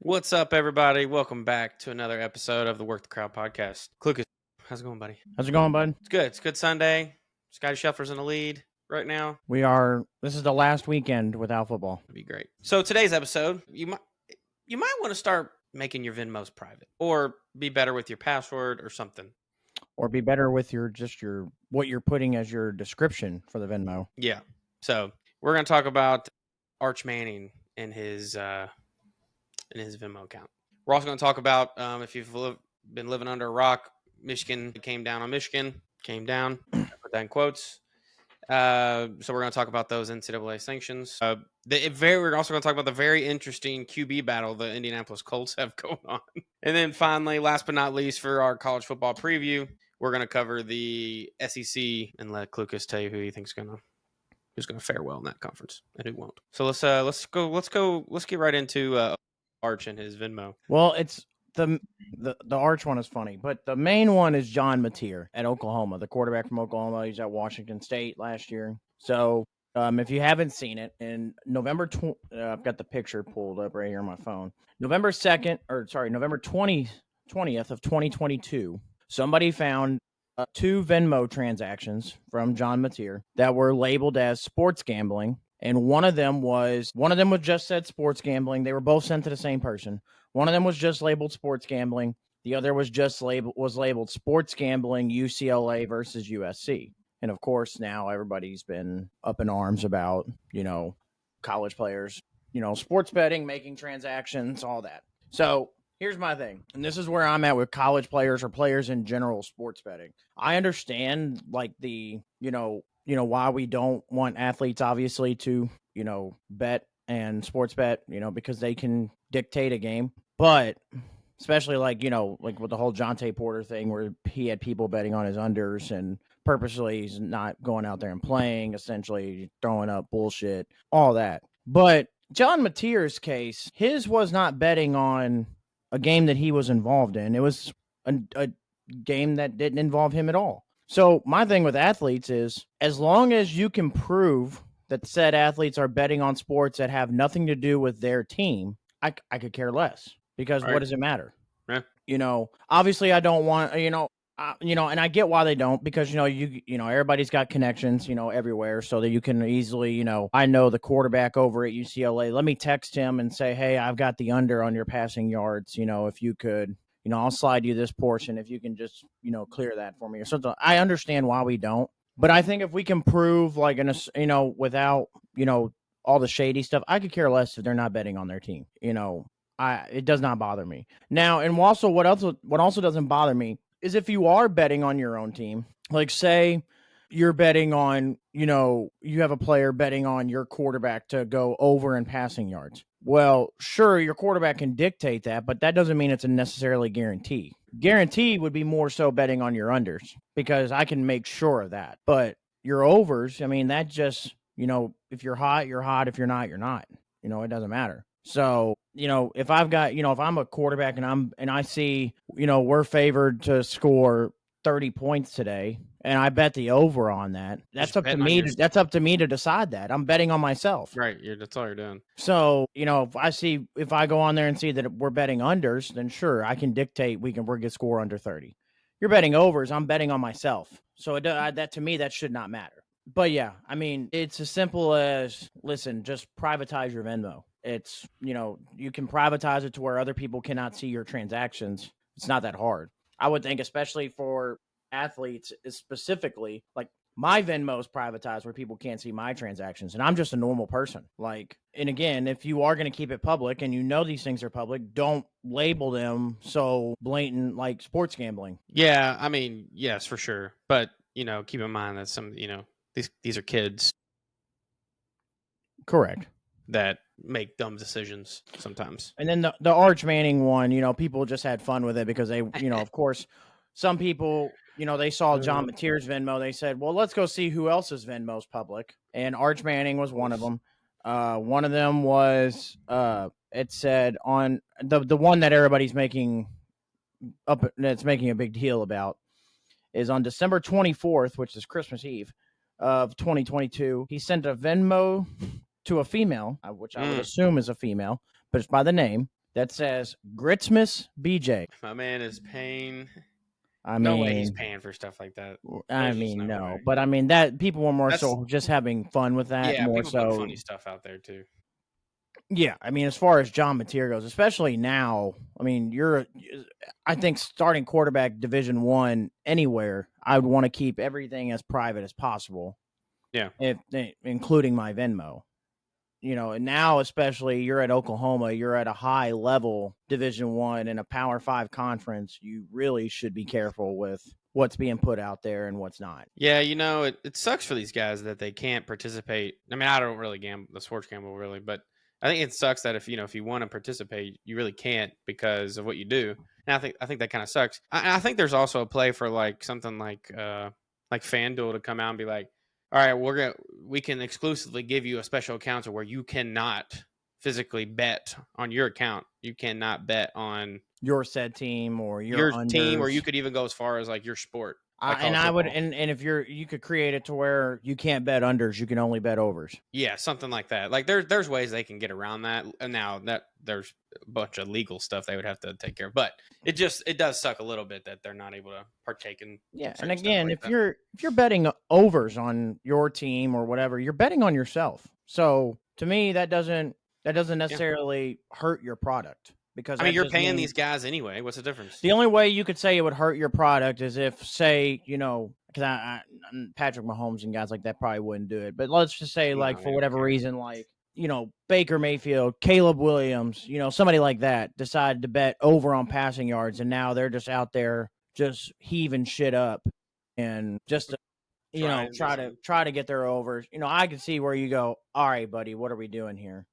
What's up, everybody? Welcome back to another episode of the Work the Crowd podcast. Klucas, how's it going, buddy? How's it going, bud? It's good. It's good Sunday. Scotty Scheffler's in the lead right now. This is the last weekend without football. That'd be great. So today's episode, you might want to start making your Venmos private, or be better with your password or something, or be better with what you're putting as your description for the Venmo. Yeah. So we're gonna talk about Arch Manning and his Venmo account. We're also going to talk about if you've been living under a rock, Michigan came down on Michigan. Came down. Put that in quotes. So we're going to talk about those NCAA sanctions. We're also going to talk about the very interesting QB battle the Indianapolis Colts have going on. And then finally, last but not least, for our college football preview, we're going to cover the SEC and let Klucas tell you who he thinks who's going to fare well in that conference and who won't. So let's get right into Arch and his Venmo. Well, it's the Arch one is funny, but the main one is John Mateer at Oklahoma, the quarterback from Oklahoma. He's at Washington State last year. So if you haven't seen it, in November, I've got the picture pulled up right here on my phone. November 20th of 2022, somebody found 2 Venmo transactions from John Mateer that were labeled as sports gambling. And one of them was just said sports gambling. They were both sent to the same person. One of them was just labeled sports gambling. The other was just labeled sports gambling UCLA versus USC. And of course, now everybody's been up in arms about, college players, sports betting, making transactions, all that. So here's my thing. And this is where I'm at with college players or players in general, sports betting. I understand why we don't want athletes, obviously, to, bet and sports bet, because they can dictate a game. But especially like with the whole Jonte Porter thing where he had people betting on his unders and purposely he's not going out there and playing, essentially throwing up bullshit, all that. But John Mateer's case, his was not betting on a game that he was involved in. It was a game that didn't involve him at all. So my thing with athletes is, as long as you can prove that said athletes are betting on sports that have nothing to do with their team, I could care less, because What does it matter? Yeah. Obviously I don't want, and I get why they don't, because, everybody's got connections, everywhere, so that you can easily, I know the quarterback over at UCLA. Let me text him and say, hey, I've got the under on your passing yards. If you could, I'll slide you this portion if you can just, clear that for me or something. I understand why we don't, but I think if we can prove without, all the shady stuff, I could care less if they're not betting on their team. It does not bother me. Now, and also what also doesn't bother me is if you are betting on your own team, like say you're betting on, you have a player betting on your quarterback to go over in passing yards. Well, sure, your quarterback can dictate that, but that doesn't mean it's a necessarily guarantee. Guarantee would be more so betting on your unders, because I can make sure of that. But your overs, that just, if you're hot, you're hot. If you're not, you're not. It doesn't matter. So, if I've got, if I'm a quarterback and I see, we're favored to score 30 points today, and I bet the over on that, that's up to me. That's up to me to decide that. I'm betting on myself. Right. That's all you're doing. So, if I go on there and see that we're betting unders, then sure, I can dictate we're going to score under 30. You're betting overs. I'm betting on myself. So that to me, that should not matter. But yeah, it's as simple as, listen, just privatize your Venmo. It's, you can privatize it to where other people cannot see your transactions. It's not that hard. I would think, especially for athletes specifically, like my Venmo is privatized where people can't see my transactions, and I'm just a normal person. And again, if you are going to keep it public and these things are public, don't label them so blatant like sports gambling. Yeah, yes, for sure. But, keep in mind that some, these are kids. Correct. That make dumb decisions sometimes. And then the Arch Manning one, people just had fun with it because they, of course, some people, they saw John Mateer's Venmo. They said, well, let's go see who else's Venmo's public. And Arch Manning was one of them. One of them was, it said on the one that everybody's making a big deal about is on December 24th, which is Christmas Eve of 2022. He sent a Venmo to a female, which I would assume is a female, but it's by the name. that says Gritsmas BJ. My man is paying. I No way he's mean, paying for stuff like that. I There's just mean, no no, way. but I mean that people were more That's so just having fun with that, yeah. more People put so. funny stuff out there too. Yeah, I mean, as far as John Mateer goes, especially now, I mean, I think starting quarterback Division I anywhere, I would want to keep everything as private as possible. Yeah, including my Venmo. And now especially you're at Oklahoma, you're at a high level Division I in a Power 5 conference. You really should be careful with what's being put out there and what's not. yeah. It sucks for these guys that they can't participate. I mean, I don't really the sports gamble really, but I think it sucks that if you want to participate, you really can't because of what you do. And I think that kind of sucks. I think there's also a play for like something like FanDuel to come out and be like, all right, we can exclusively give you a special account where you cannot physically bet on your account. You cannot bet on your said team or your your team, or unders. you could even go as far as like your sport. Like And college I would, football. and if you could create it to where you can't bet unders, you can only bet overs. Yeah, something like that. Like there's ways they can get around that. And now that there's a bunch of legal stuff they would have to take care of. But it does suck a little bit that they're not able to partake in Yeah, and certain stuff again, like if that. you're betting overs on your team or whatever, you're betting on yourself. So to me, that doesn't necessarily hurt your product, because I mean, that you're just paying means these guys anyway. What's the difference? the only way you could say it would hurt your product is if, say, because Patrick Mahomes and guys like that probably wouldn't do it. But let's just say, like, No, for they don't whatever care. reason, like, Baker Mayfield, Caleb Williams, somebody like that decided to bet over on passing yards, and now they're just out there just heaving shit up and just to, Try to do something. try to get their overs. I can see where you go, all right, buddy, what are we doing here?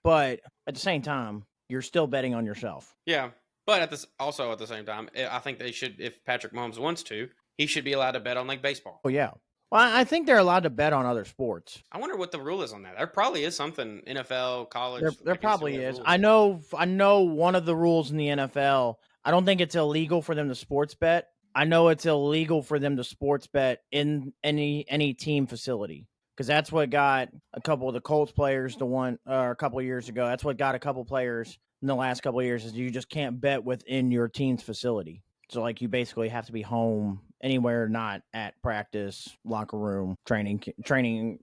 But at the same time, you're still betting on yourself. Yeah. But at the same time, I think they should, if Patrick Mahomes wants to, he should be allowed to bet on like baseball. Oh yeah. Well, I think they're allowed to bet on other sports. I wonder what the rule is on that. There probably is something NFL, college, There like probably NCAA is. rules. I know one of the rules in the NFL. I don't think it's illegal for them to sports bet. I know it's illegal for them to sports bet in any team facility, because that's what got a couple of the Colts players a couple of years ago. That's what got a couple players in the last couple of years, is you just can't bet within your team's facility. So like you basically have to be home anywhere, not at practice, locker room, training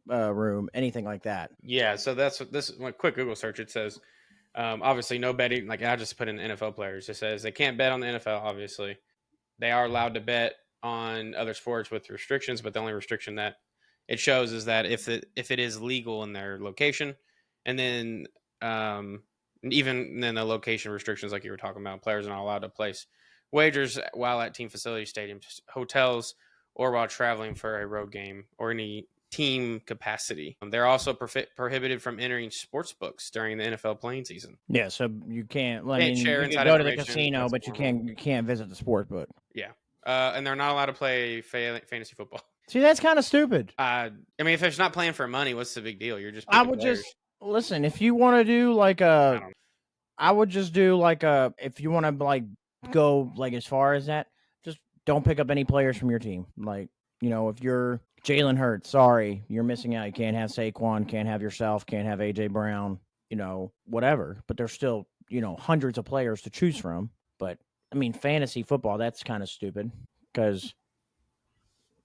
room, anything like that. Yeah, so that's what this one quick Google search. It says, obviously no betting. Like I just put in NFL players. It says they can't bet on the NFL. Obviously, they are allowed to bet on other sports with restrictions, but the only restriction that it shows is that if it is legal in their location, and then even then the location restrictions, like you were talking about, players are not allowed to place wagers while at team facilities, stadiums, hotels, or while traveling for a road game or any team capacity. They're also prohibited from entering sports books during the NFL playing season. Yeah, so you can't. I Can't mean, share you could inside go to the information. casino, That's but you normal. can't visit the sports book. Yeah, and they're not allowed to play fantasy football. See, that's kind of stupid. I mean, if it's not playing for money, what's the big deal? You're just I picking would players. just listen, if you want to do like I don't. I would just do like if you want to like go like as far as that, just don't pick up any players from your team. Like, if you're Jalen Hurts, sorry, you're missing out. You can't have Saquon, can't have yourself, can't have AJ Brown, whatever. But there's still, hundreds of players to choose from. But I mean, fantasy football, that's kind of stupid because,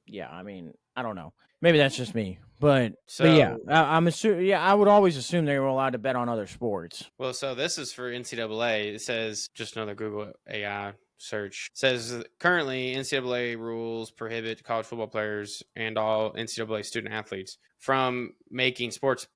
yeah, I mean, I don't know. Maybe that's just me, but yeah, I'm assuming. Yeah, I would always assume they were allowed to bet on other sports. Well, so this is for NCAA. It says, just another Google AI search. It says currently NCAA rules prohibit college football players and all NCAA student athletes from making sports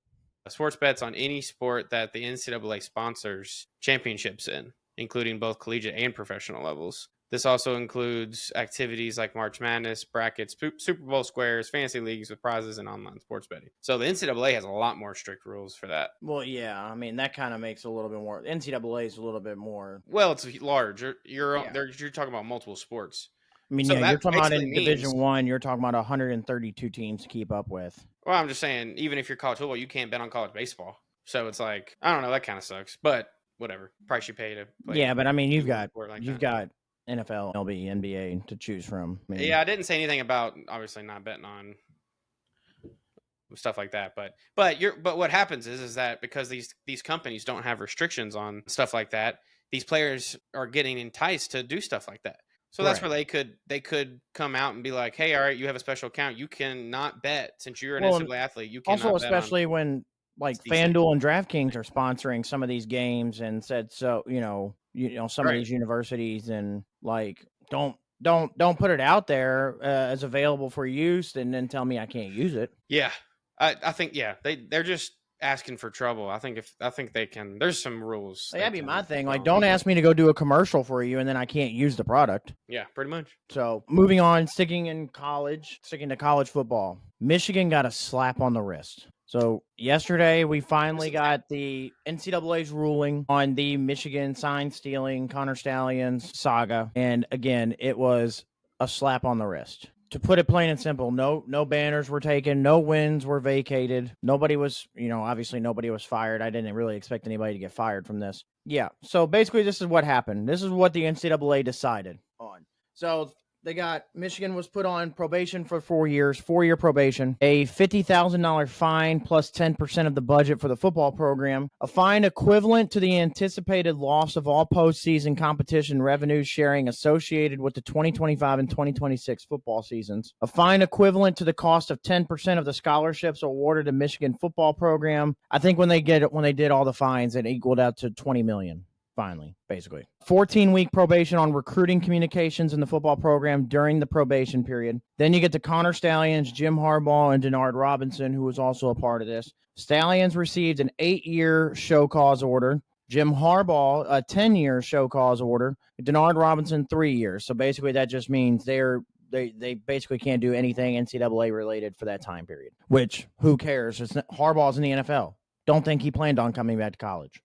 bets on any sport that the NCAA sponsors championships in, including both collegiate and professional levels. This also includes activities like March Madness, brackets, Super Bowl squares, fantasy leagues with prizes, and online sports betting. So the NCAA has a lot more strict rules for that. Well, yeah, I mean that kind of makes a little bit more. NCAA is a little bit more. Well, it's large. You're Yeah. You're talking about multiple sports. I mean, So yeah, you're that talking about basically in means, Division One, you're talking about 132 teams to keep up with. well, I'm just saying, even if you're college football, you can't bet on college baseball. So it's like, I don't know, that kind of sucks. But whatever, price you pay to play. Yeah, but I mean, you've got NFL, MLB, NBA to choose from. Yeah, I didn't say anything about obviously not betting on stuff like that. But what happens is that because these companies don't have restrictions on stuff like that, these players are getting enticed to do stuff like that. So that's where they could come out and be like, hey, all right, you have a special account. You cannot bet since you're an NCAA athlete. You Also, cannot bet on especially when like these things. FanDuel and DraftKings are sponsoring some of these games and said so, some of Right. these universities and like don't put it out there as available for use and then tell me I can't use it. Yeah, I think they're just asking for trouble. I think they can. There's some rules. Like, that'd be my thing. go Like, on. don't ask me to go do a commercial for you and then I can't use the product. Yeah, pretty much. So moving on, sticking to college football. Michigan got a slap on the wrist. So yesterday we finally got the NCAA's ruling on the Michigan sign stealing Connor Stallions saga. And again, it was a slap on the wrist. To put it plain and simple, no banners were taken, no wins were vacated. Nobody was, obviously nobody was fired. I didn't really expect anybody to get fired from this. Yeah. So basically this is what happened. This is what the NCAA decided on. So Michigan was put on probation for 4 years, 4-year probation, a $50,000 fine plus 10% of the budget for the football program, a fine equivalent to the anticipated loss of all postseason competition revenue sharing associated with the 2025 and 2026 football seasons, a fine equivalent to the cost of 10% of the scholarships awarded to Michigan football program. I think when they did all the fines, it equaled out to $20 million. Finally, basically. 14-week probation on recruiting communications in the football program during the probation period. Then you get the Connor Stallions, Jim Harbaugh, and Denard Robinson, who was also a part of this. Stallions received an 8-year show cause order. Jim Harbaugh, a 10-year show cause order. Denard Robinson, 3 years. So basically that just means they basically can't do anything NCAA related for that time period, which who cares? Harbaugh's in the NFL. Don't think he planned on coming back to college.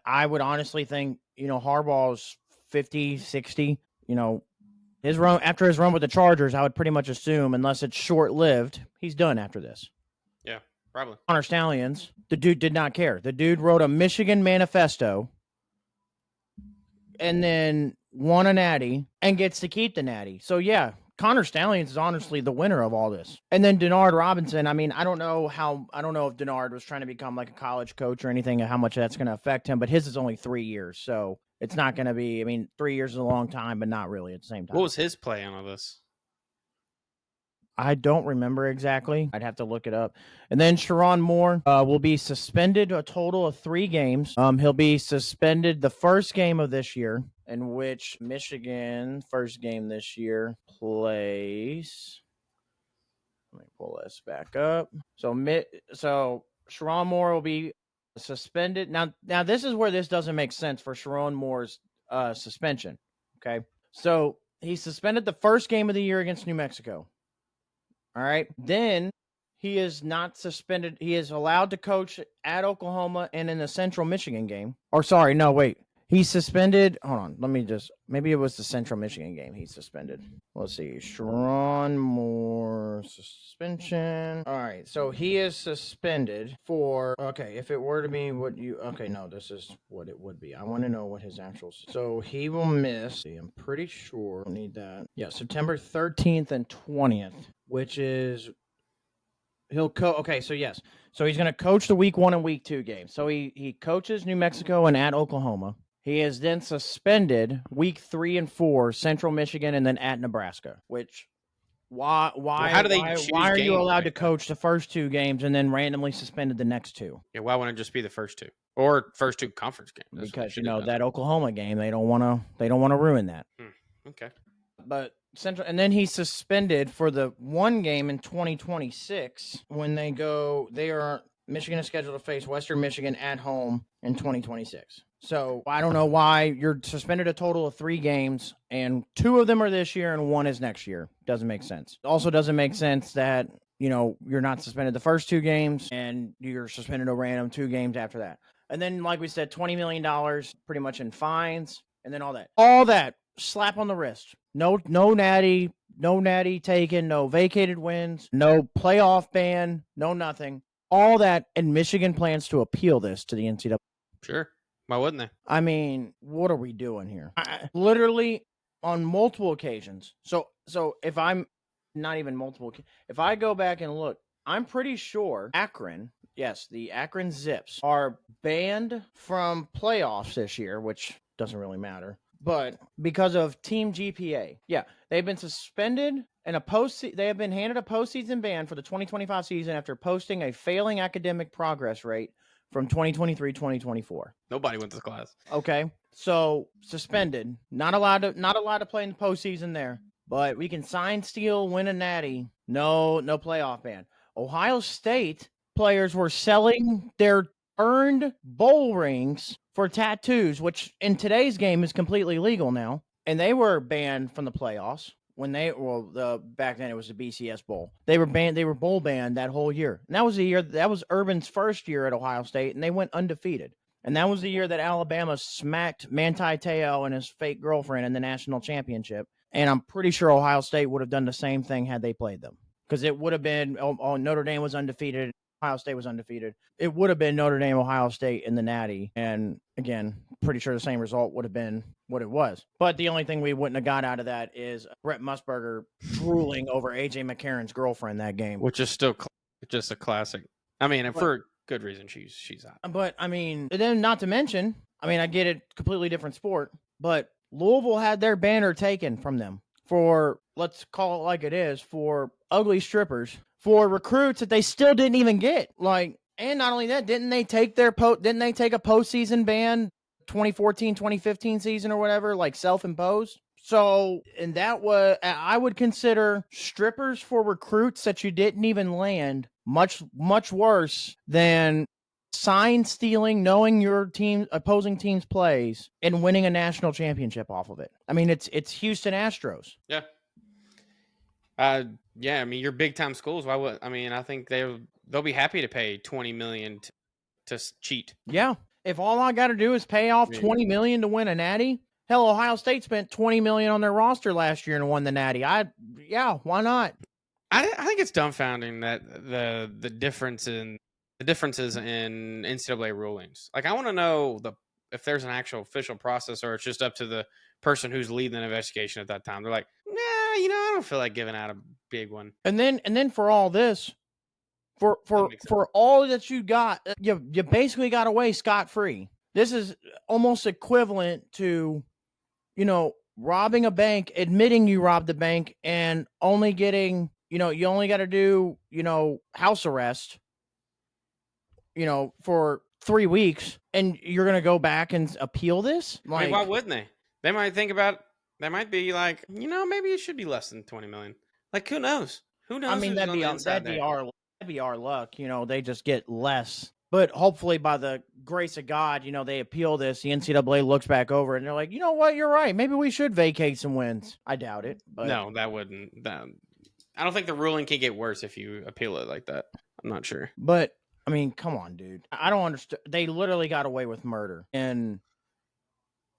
I would honestly think, Harbaugh's 50, 60, after his run with the Chargers, I would pretty much assume, unless it's short-lived, he's done after this. Yeah, probably. Connor Stallions, the dude did not care. The dude wrote a Michigan manifesto and then won a natty and gets to keep the natty. So, yeah, Connor Stallions is honestly the winner of all this. And then Denard Robinson, I mean, I don't know if Denard was trying to become like a college coach or anything, how much that's going to affect him, but his is only 3 years. So it's not going to be, 3 years is a long time, but not really at the same time. What was his play on all this? I don't remember exactly. I'd have to look it up. And then Sharon Moore will be suspended a total of 3 games. He'll be suspended the first game of this year, in which Michigan, first game this year, plays. Let me pull this back up. So Sharon Moore will be suspended. Now this is where this doesn't make sense for Sharon Moore's suspension. Okay. So he's suspended the first game of the year against New Mexico. All right. Then he is not suspended. He is allowed to coach at Oklahoma and in the Central Michigan game. Or sorry, no, wait. He's suspended. Hold on. Maybe it was the Central Michigan game he's suspended. Let's see. Sharon Moore suspension. All right. So he is suspended for, okay, if it were to be this is what it would be. I want to know what his actual, so he will miss, I'm pretty sure, I need that. Yeah, September 13th and 20th, which is, so he's going to coach the week 1 and week 2 games. So he coaches New Mexico and at Oklahoma. He is then suspended week 3 and 4, Central Michigan, and then at Nebraska. Which, why are you allowed to coach the first 2 games and then randomly suspended the next 2? Yeah, why wouldn't it just be the first 2 or first 2 conference games? Because that Oklahoma game, they don't want to ruin that. Okay, but Central, and then he's suspended for the 1 game in 2026 when Michigan is scheduled to face Western Michigan at home in 2026. So I don't know why you're suspended a total of 3 games and 2 of them are this year and 1 is next year. Doesn't make sense. It also doesn't make sense that, you're not suspended the first 2 games and you're suspended a random 2 games after that. And then, like we said, $20 million pretty much in fines and then all that slap on the wrist. No natty taken, no vacated wins, no playoff ban, no nothing. All that, and Michigan plans to appeal this to the NCAA. Sure. Why wouldn't they? I mean, what are we doing here? Literally on multiple occasions. So if I'm not even multiple, if I go back and look, I'm pretty sure Akron, yes, the Akron Zips are banned from playoffs this year, which doesn't really matter. But because of team GPA, yeah, they've been suspended and they have been handed a postseason ban for the 2025 season after posting a failing academic progress rate from 2023-2024. Nobody went to class. Okay, so suspended, not allowed to play in the postseason there. But we can sign, steal, win a natty. No playoff ban. Ohio State players were selling their earned bowl rings for tattoos, which in today's game is completely legal now. And they were banned from the playoffs back then it was the BCS Bowl. They were bowl banned that whole year. And that was Urban's first year at Ohio State, and they went undefeated. And that was the year that Alabama smacked Manti Te'o and his fake girlfriend in the national championship. And I'm pretty sure Ohio State would have done the same thing had they played them. Because it would have been, Notre Dame was undefeated. Ohio State was undefeated. It would have been Notre Dame, Ohio State in the Natty. And again, pretty sure the same result would have been what it was. But the only thing we wouldn't have got out of that is Brett Musburger drooling over A.J. McCarron's girlfriend that game. Which is still just a classic. I mean, for good reason, she's hot. But, I mean, then not to mention, I get it, completely different sport, but Louisville had their banner taken from them for, let's call it like it is, for ugly strippers, for recruits that they still didn't even get. And not only that, didn't they take a postseason ban 2014, 2015 season or whatever, self-imposed? So, and that was, I would consider strippers for recruits that you didn't even land much, much worse than sign stealing, knowing your opposing team's plays, and winning a national championship off of it. It's Houston Astros. Yeah. Yeah. Your big time schools. Why would I think they'll be happy to pay $20 million to cheat. Yeah. If all I got to do is pay off $20 million to win a natty, hell, Ohio State spent $20 million on their roster last year and won the natty. Why not? I think it's dumbfounding that the differences in NCAA rulings. I want to know if there's an actual official process or it's just up to the person who's leading the investigation at that time. They're like, nah, I don't feel like giving out a big one. And then for all this, for all that you got, you basically got away scot-free. This is almost equivalent to, robbing a bank, admitting you robbed the bank, and only getting, you only got to do, house arrest, for 3 weeks, and you're going to go back and appeal this? Why wouldn't they? They might think about, they might be like, maybe it should be less than 20 million. Who knows? Who knows? That'd be our luck. They just get less. But hopefully, by the grace of God, they appeal this. The NCAA looks back over it and they're like, you know what? You're right. Maybe we should vacate some wins. I doubt it. But no, that wouldn't. I don't think the ruling can get worse if you appeal it like that. I'm not sure. But come on, dude. I don't understand. They literally got away with murder, and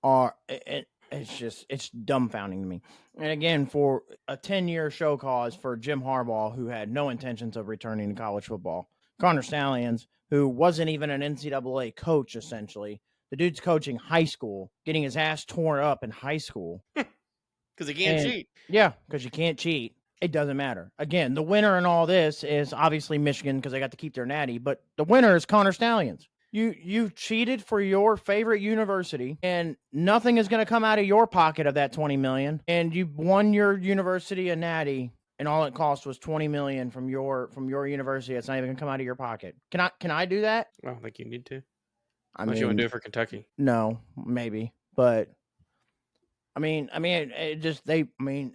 it's dumbfounding to me. And again, for a 10-year show cause for Jim Harbaugh, who had no intentions of returning to college football. Connor Stallions, who wasn't even an NCAA coach, essentially. The dude's coaching high school, getting his ass torn up in high school. Because he can't cheat. Yeah, because you can't cheat. It doesn't matter. Again, the winner in all this is obviously Michigan because they got to keep their natty, but the winner is Connor Stallions. You cheated for your favorite university, and nothing is going to come out of your pocket of that $20 million, and you won your university a natty, and all it cost was $20 million from your university. It's not even going to come out of your pocket. Can I do that? I don't think you need to. Unless you want to do it for Kentucky. No, maybe, but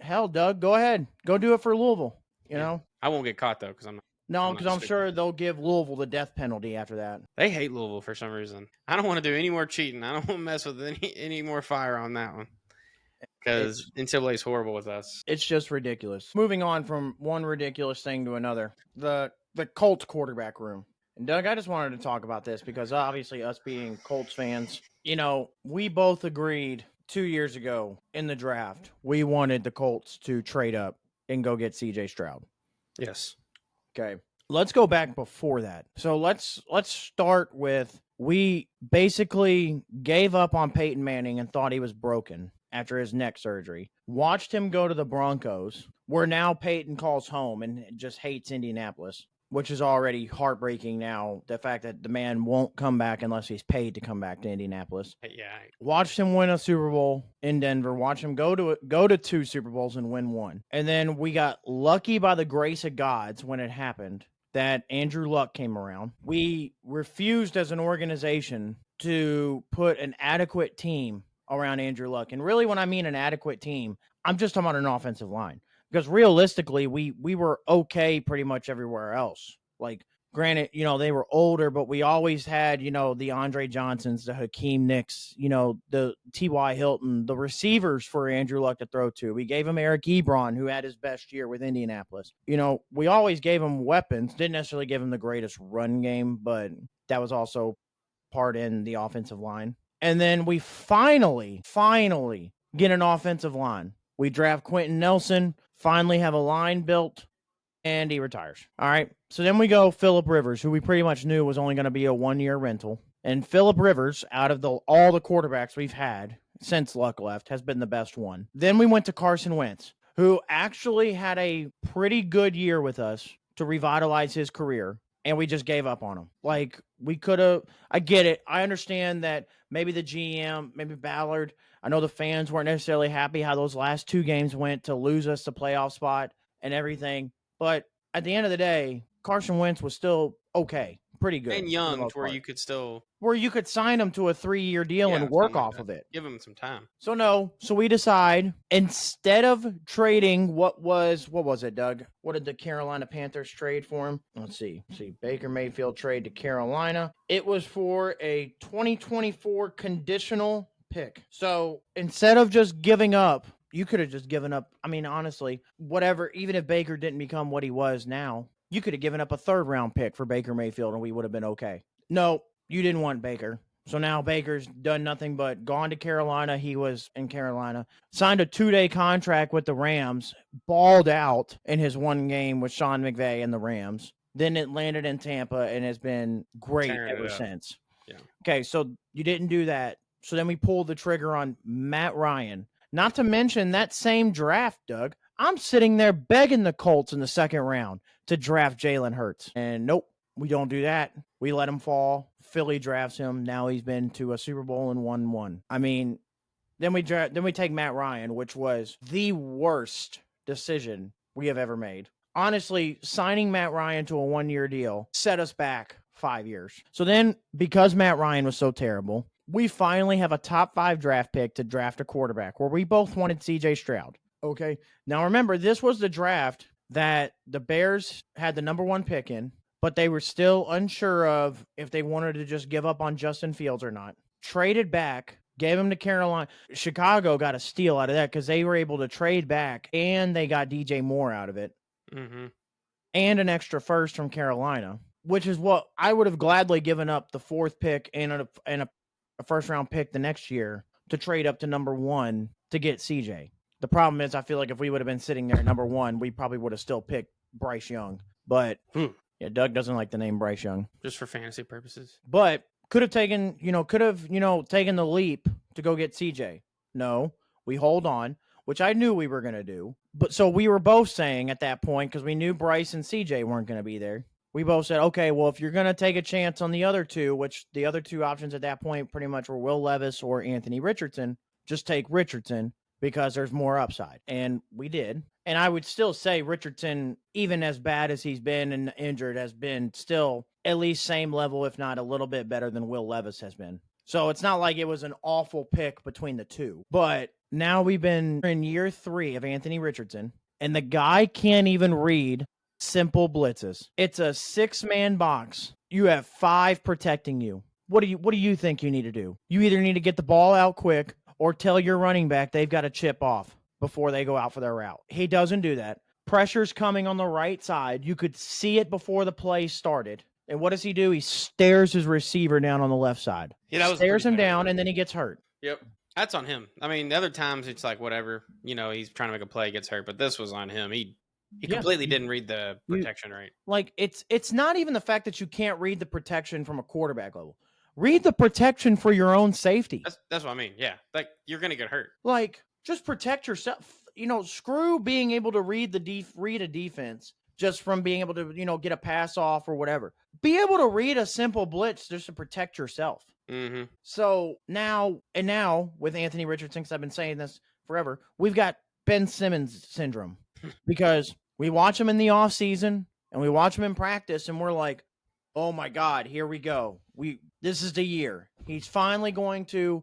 hell, Doug, go ahead, go do it for Louisville. You know, I won't get caught though because I'm not. No, because I'm sure they'll give Louisville the death penalty after that. They hate Louisville for some reason. I don't want to do any more cheating. I don't want to mess with any more fire on that one. Because NCAA is horrible with us. It's just ridiculous. Moving on from one ridiculous thing to another. The Colts quarterback room. And Doug, I just wanted to talk about this because obviously us being Colts fans, we both agreed 2 years ago in the draft, we wanted the Colts to trade up and go get CJ Stroud. Yes. Okay, let's go back before that. So let's start with, we basically gave up on Peyton Manning and thought he was broken after his neck surgery. Watched him go to the Broncos, where now Peyton calls home and just hates Indianapolis. which is already heartbreaking now. The fact that the man won't come back unless he's paid to come back to Indianapolis. Yeah. Watched him win a Super Bowl in Denver. Watch him go to 2 Super Bowls and win 1. And then we got lucky by the grace of gods when it happened that Andrew Luck came around. We refused as an organization to put an adequate team around Andrew Luck. And really, when I mean an adequate team, I'm just talking about an offensive line. Because realistically, we were okay pretty much everywhere else. Like, granted, they were older, but we always had, the Andre Johnsons, the Hakeem Nicks, the T.Y. Hilton, the receivers for Andrew Luck to throw to. We gave him Eric Ebron, who had his best year with Indianapolis. We always gave him weapons, didn't necessarily give him the greatest run game, but that was also part in the offensive line. And then we finally get an offensive line. We draft Quentin Nelson, finally have a line built, and he retires. All right. So then we go Phillip Rivers, who we pretty much knew was only going to be a 1-year rental. And Phillip Rivers, out of all the quarterbacks we've had since Luck left, has been the best one. Then we went to Carson Wentz, who actually had a pretty good year with us to revitalize his career. And we just gave up on him. Like, we could have, I get it. I understand that maybe the GM, maybe Ballard, I know the fans weren't necessarily happy how those last 2 games went to lose us the playoff spot and everything. But at the end of the day, Carson Wentz was still okay, pretty good. And young to where you could still... Where you could sign him to a 3-year deal and work off of it. Give him some time. So we decide, instead of trading what was it, Doug? What did the Carolina Panthers trade for him? Let's see. Baker Mayfield trade to Carolina. It was for a 2024 conditional pick. So instead of just giving up, you could have just given up. I mean, honestly, whatever, even if Baker didn't become what he was now, you could have given up a 3rd-round pick for Baker Mayfield and we would have been okay. No, you didn't want Baker. So now Baker's done nothing but gone to Carolina. He was in Carolina, signed a 2-day contract with the Rams, balled out in his 1 game with Sean McVay and the Rams. Then it landed in Tampa and has been great ever since. Yeah. Okay, so you didn't do that. So then we pulled the trigger on Matt Ryan. Not to mention that same draft, Doug. I'm sitting there begging the Colts in the 2nd round to draft Jalen Hurts. And nope, we don't do that. We let him fall. Philly drafts him. Now he's been to a Super Bowl and won 1. I mean, then we take Matt Ryan, which was the worst decision we have ever made. Honestly, signing Matt Ryan to a 1-year deal set us back 5 years. So then, because Matt Ryan was so terrible, we finally have a top 5 draft pick to draft a quarterback, where we both wanted C.J. Stroud. Okay. Now remember, this was the draft that the Bears had the number 1 pick in, but they were still unsure of if they wanted to just give up on Justin Fields or not. Traded back, gave him to Carolina. Chicago got a steal out of that because they were able to trade back and they got DJ Moore out of it. Mm-hmm. And an extra 1st from Carolina, which is what I would have gladly given up, the 4th pick and a 1st-round pick the next year to trade up to number 1 to get CJ. The problem is, I feel like if we would have been sitting there at number 1, we probably would have still picked Bryce Young. But yeah, Doug doesn't like the name Bryce Young. Just for fantasy purposes. But could have taken the leap to go get CJ. No, we hold on, which I knew we were going to do. But so we were both saying at that point, because we knew Bryce and CJ weren't going to be there, we both said, okay, well, if you're going to take a chance on the other 2, which the other 2 options at that point pretty much were Will Levis or Anthony Richardson, just take Richardson because there's more upside. And we did. And I would still say Richardson, even as bad as he's been and injured, has been still at least same level, if not a little bit better than Will Levis has been. So it's not like it was an awful pick between the 2. But now we've been in year 3 of Anthony Richardson, and the guy can't even read simple blitzes. It's a 6-man box. You have 5 protecting you. What do you think you need to do? You either need to get the ball out quick or tell your running back they've got to chip off before they go out for their route. He doesn't do that. Pressure's coming on the right side. You could see it before the play started. And what does he do? He stares his receiver down on the left side. Yeah, stares him down, and then he gets hurt. Yep. That's on him. I mean, the other times it's like whatever. He's trying to make a play, gets hurt. But this was on him. He completely didn't read the protection right. Like, it's not even the fact that you can't read the protection from a quarterback level. Read the protection for your own safety. That's what I mean. Yeah. Like, you're going to get hurt. Like, just protect yourself. Screw being able to read a defense. just from being able to, get a pass off or whatever. Be able to read a simple blitz just to protect yourself. Mm-hmm. So now with Anthony Richardson, because I've been saying this forever, we've got Ben Simmons syndrome because we watch him in the off season and we watch him in practice and we're like, oh my God, here we go. This is the year. He's finally going to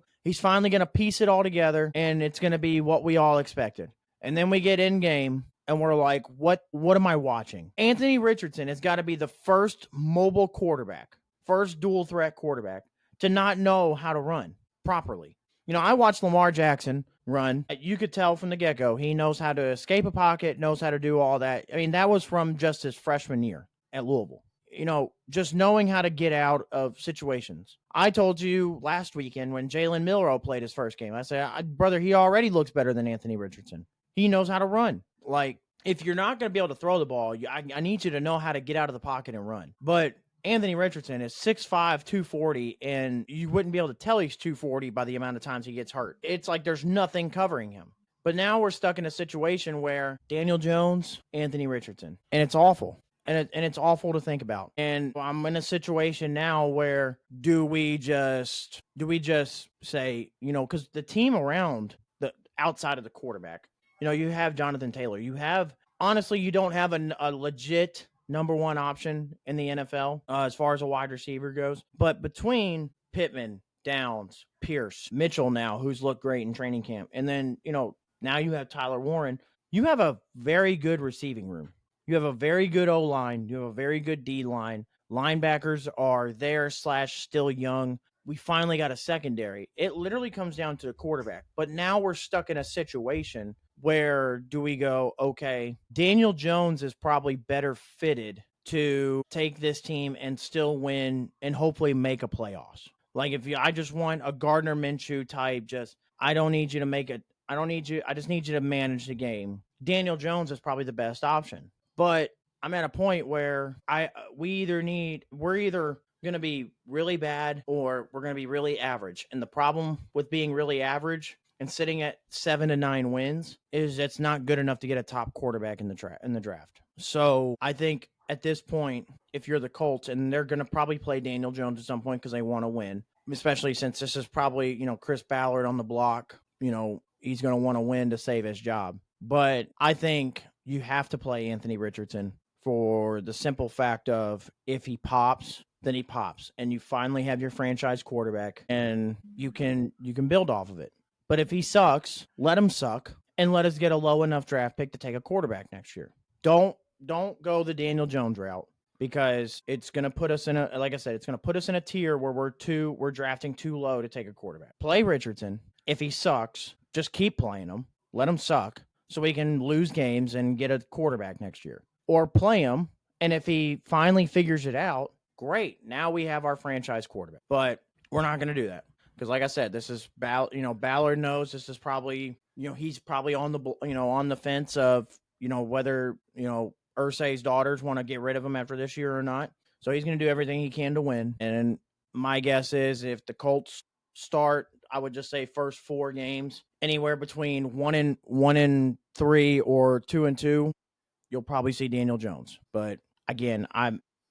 piece it all together and it's going to be what we all expected. And then we get in game and we're like, what am I watching? Anthony Richardson has got to be the first mobile quarterback, first dual threat quarterback to not know how to run properly. I watched Lamar Jackson run. You could tell from the get-go, he knows how to escape a pocket, knows how to do all that. I mean, that was from just his freshman year at Louisville. Just knowing how to get out of situations. I told you last weekend when Jalen Milroe played his first game, I said, brother, he already looks better than Anthony Richardson. He knows how to run. Like, if you're not going to be able to throw the ball, I need you to know how to get out of the pocket and run. But Anthony Richardson is 6'5", 240, and you wouldn't be able to tell he's 240 by the amount of times he gets hurt. It's like there's nothing covering him. But now we're stuck in a situation where Daniel Jones, Anthony Richardson, and it's awful. And it's awful to think about. And I'm in a situation now where do we just say, because the team around the outside of the quarterback, you have Jonathan Taylor. Honestly, you don't have a legit number one option in the NFL as far as a wide receiver goes. But between Pittman, Downs, Pierce, Mitchell now, who's looked great in training camp, and then, now you have Tyler Warren, you have a very good receiving room. You have a very good O-line. You have a very good D-line. Linebackers are there / still young. We finally got a secondary. It literally comes down to the quarterback. But now we're stuck in a situation where do we go, okay, Daniel Jones is probably better fitted to take this team and still win and hopefully make a playoffs. Like I just want a Gardner Minshew type, I just need you to manage the game. Daniel Jones is probably the best option. But I'm at a point where we're either going to be really bad or we're going to be really average. And the problem with being really average and sitting at 7 to 9 wins is it's not good enough to get a top quarterback in the draft. So I think at this point, if you're the Colts, and they're going to probably play Daniel Jones at some point because they want to win, especially since this is probably, Chris Ballard on the block, he's going to want to win to save his job. But I think you have to play Anthony Richardson for the simple fact of if he pops, then he pops. And you finally have your franchise quarterback and you can build off of it. But if he sucks, let him suck and let us get a low enough draft pick to take a quarterback next year. Don't go the Daniel Jones route because it's going to put us in a tier where we're drafting too low to take a quarterback. Play Richardson. If he sucks, just keep playing him. Let him suck. So we can lose games and get a quarterback next year. Or play him, and if he finally figures it out, great. Now we have our franchise quarterback. But we're not going to do that. Because like I said, this is Ballard knows this is probably, he's probably on the fence of, whether, Irsay's daughters want to get rid of him after this year or not. So he's going to do everything he can to win. And my guess is if the Colts start, I would just say first 4 games, anywhere between 1-3 or 2-2, you'll probably see Daniel Jones. But again,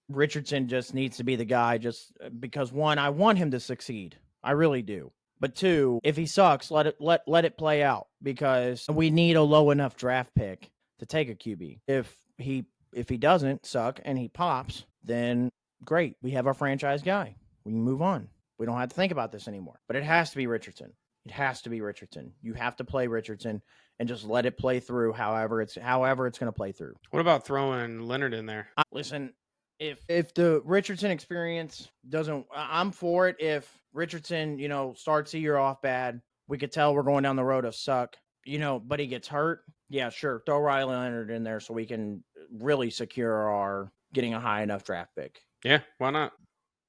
Richardson just needs to be the guy just because 1, I want him to succeed. I really do. But 2, if he sucks, let it play out because we need a low enough draft pick to take a QB. If he doesn't suck and he pops, then great. We have our franchise guy. We can move on. We don't have to think about this anymore. But it has to be Richardson. It has to be Richardson. You have to play Richardson and just let it play through however it's going to play through. What about throwing Leonard in there? Listen, if the Richardson experience doesn't, I'm for it. If Richardson, starts the year off bad, we could tell we're going down the road of suck, but he gets hurt. Yeah, sure. Throw Riley Leonard in there so we can really secure our getting a high enough draft pick. Yeah, why not?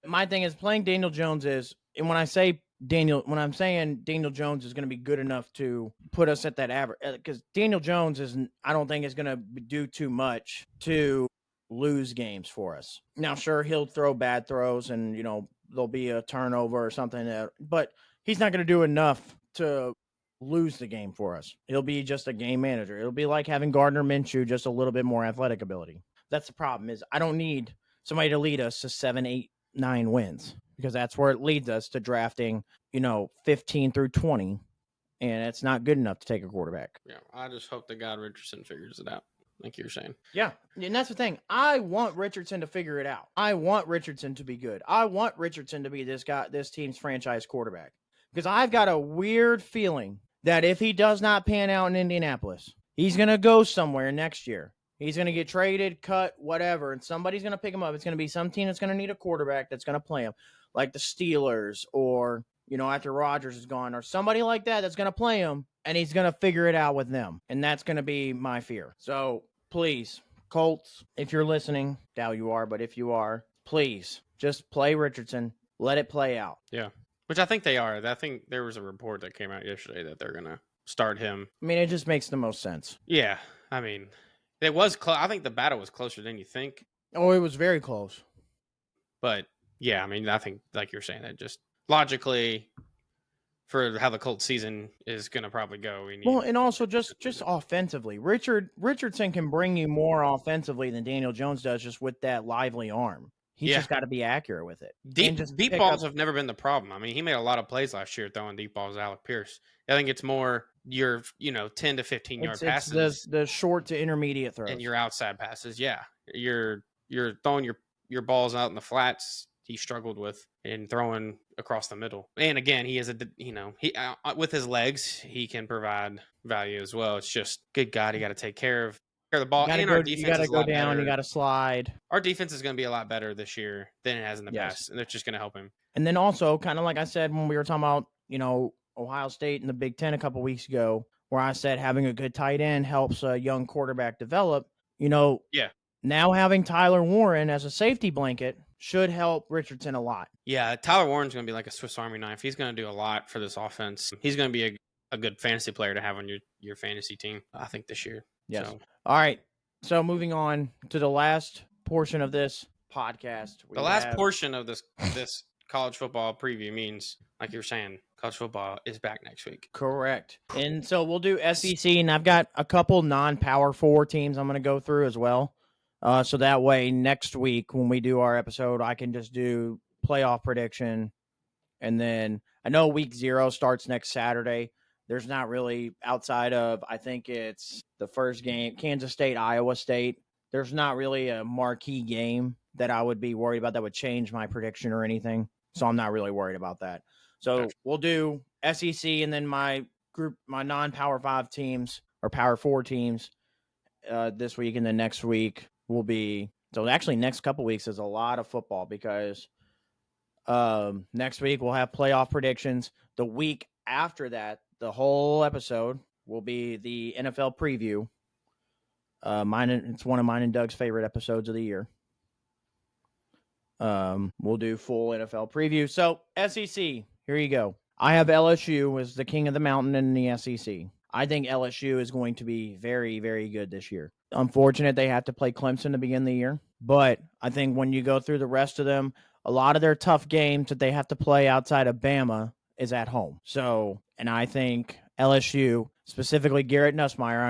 My thing is playing Daniel Jones and when I'm saying Daniel Jones is going to be good enough to put us at that average, because Daniel Jones I don't think is going to do too much to lose games for us. Now, sure, he'll throw bad throws and, there'll be a turnover or something, but he's not going to do enough to lose the game for us. He'll be just a game manager. It'll be like having Gardner Minshew, just a little bit more athletic ability. That's the problem. Is I don't need somebody to lead us to 7, 8, 9 wins, because that's where it leads us to drafting, 15 through 20, and it's not good enough to take a quarterback. Yeah, I just hope that God Richardson figures it out, like you're saying. Yeah, and that's the thing. I want Richardson to figure it out. I want Richardson to be good. I want Richardson to be this team's franchise quarterback, because I've got a weird feeling that if he does not pan out in Indianapolis, he's going to go somewhere next year. He's going to get traded, cut, whatever, and somebody's going to pick him up. It's going to be some team that's going to need a quarterback that's going to play him, like the Steelers, or, after Rodgers is gone, or somebody like that that's going to play him, and he's going to figure it out with them. And that's going to be my fear. So please, Colts, if you're listening, doubt you are, but if you are, please just play Richardson. Let it play out. Yeah, which I think they are. I think there was a report that came out yesterday that they're going to start him. I mean, it just makes the most sense. Yeah, I mean, it was close. I think the battle was closer than you think. Oh, it was very close. But yeah, I mean, I think, like you're saying, that just logically, for how the Colts season is going to probably go, we need. Well, and also just offensively, Richardson can bring you more offensively than Daniel Jones does, just with that lively arm. He's just got to be accurate with it. Deep balls have never been the problem. I mean, he made a lot of plays last year throwing deep balls to Alec Pierce. I think it's more your 10 to 15 yard passes. It's the short to intermediate throws and your outside passes. Yeah, you're throwing your balls out in the flats. He struggled with and throwing across the middle. And again, he is he with his legs, he can provide value as well. It's just, good God, you got to take care of the ball. And our defense, you got to go down. You got to slide. Our defense is going to be a lot better this year than it has in the past, and it's just going to help him. And then also, kind of like I said when we were talking about, Ohio State and the Big Ten a couple weeks ago, where I said having a good tight end helps a young quarterback develop. Now having Tyler Warren as a safety blanket should help Richardson a lot. Yeah, Tyler Warren's going to be like a Swiss Army knife. He's going to do a lot for this offense. He's going to be a good fantasy player to have on your fantasy team, I think, this year. Yes. So. All right. So moving on to the last portion of this podcast. The last portion of this college football preview means, like you're saying, college football is back next week. Correct. And so we'll do SEC, and I've got a couple non-Power 4 teams I'm going to go through as well. So that way next week when we do our episode, I can just do playoff prediction. And then I know week 0 starts next Saturday. There's not really, outside of, I think it's the first game, Kansas State, Iowa State. There's not really a marquee game that I would be worried about that would change my prediction or anything. So I'm not really worried about that. So we'll do SEC, and then my non-Power 5 teams or Power 4 teams this week, and then next week will be, so actually next couple weeks is a lot of football, because next week we'll have playoff predictions. The week after that, the whole episode will be the NFL preview. It's one of mine and Doug's favorite episodes of the year. We'll do full NFL preview. So SEC, here you go. I have LSU as the king of the mountain in the SEC. I think LSU is going to be very, very good this year. Unfortunate they have to play Clemson to begin the year, but I think when you go through the rest of them, a lot of their tough games that they have to play outside of Bama is at home. So, and I think LSU, specifically Garrett Nussmeier,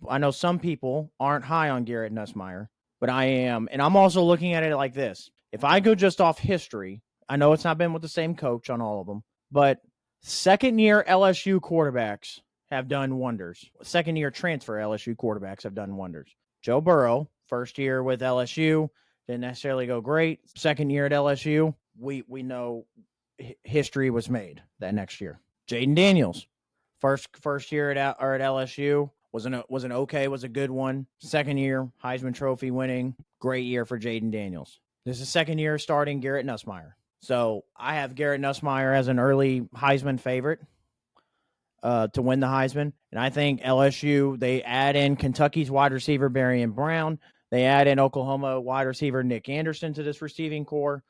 I know some people aren't high on Garrett Nussmeier, but I am. And I'm also looking at it like this. If I go just off history, I know it's not been with the same coach on all of them, but second-year LSU quarterbacks have done wonders. Second-year transfer LSU quarterbacks have done wonders. Joe Burrow, first year with LSU, didn't necessarily go great. Second year at LSU, we know history was made that next year. Jaden Daniels, first year at LSU, was a good one. Second year, Heisman Trophy winning, great year for Jaden Daniels. This is second year starting Garrett Nussmeier. So I have Garrett Nussmeier as an early Heisman favorite to win the Heisman. And I think LSU, they add in Kentucky's wide receiver, Barrion Brown. They add in Oklahoma wide receiver Nick Anderson to this receiving core.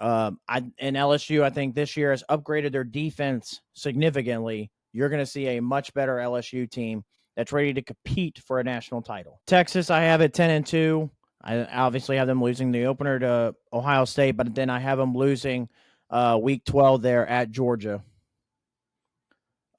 LSU, I think this year has upgraded their defense significantly. You're going to see a much better LSU team that's ready to compete for a national title. Texas, I have it 10-2. I obviously have them losing the opener to Ohio State, but then I have them losing week 12 there at Georgia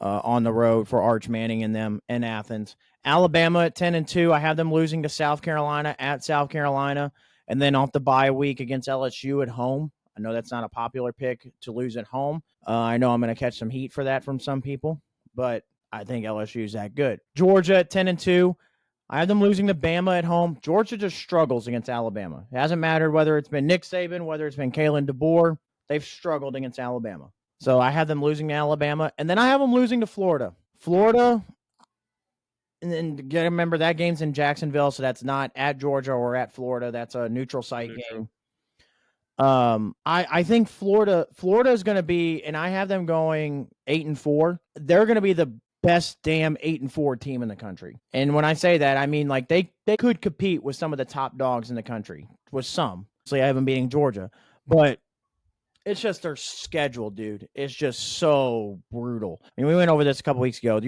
on the road for Arch Manning and them in Athens. Alabama at 10-2. I have them losing to South Carolina at South Carolina, and then off the bye week against LSU at home. I know that's not a popular pick to lose at home. I know I'm going to catch some heat for that from some people, but I think LSU is that good. Georgia at 10-2. I have them losing to Bama at home. Georgia just struggles against Alabama. It hasn't mattered whether it's been Nick Saban, whether it's been Kalen DeBoer. They've struggled against Alabama. So I have them losing to Alabama, and then I have them losing to Florida. Florida, and then you gotta remember that game's in Jacksonville, so that's not at Georgia or at Florida. That's a neutral site game. I think Florida is going to be, and I have them going 8-4. They're going to be the best damn 8-4 team in the country. And when I say that, I mean like they could compete with some of the top dogs in the country. With some, so I have them beating Georgia, but it's just their schedule, dude. It's just so brutal. I mean, we went over this a couple weeks ago.